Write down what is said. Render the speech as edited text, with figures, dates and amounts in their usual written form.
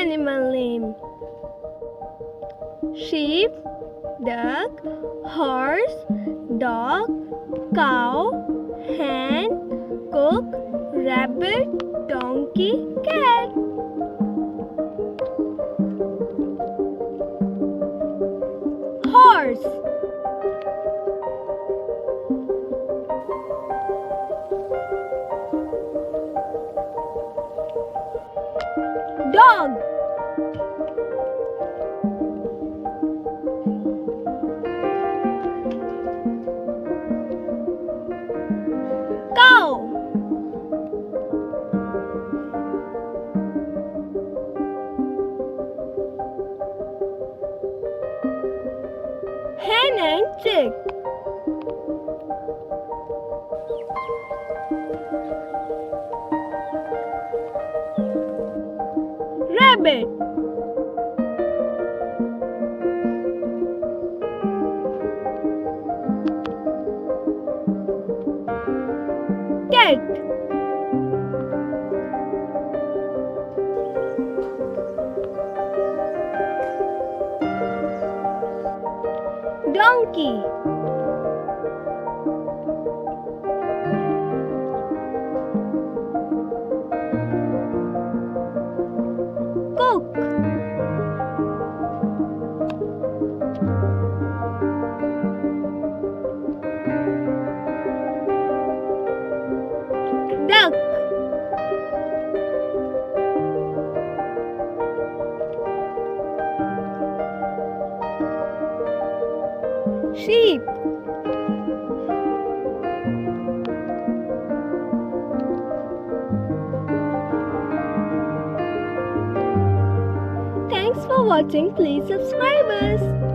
animal name. Sheep, duck, horse, dog, cow, hen, cock, rabbit, donkey, cat. Horse. Dog. Cow. Hen and chick. Rabbit. Cat. Donkey. Cook. Duck. Sheep. Thanks for watching. Please subscribe us.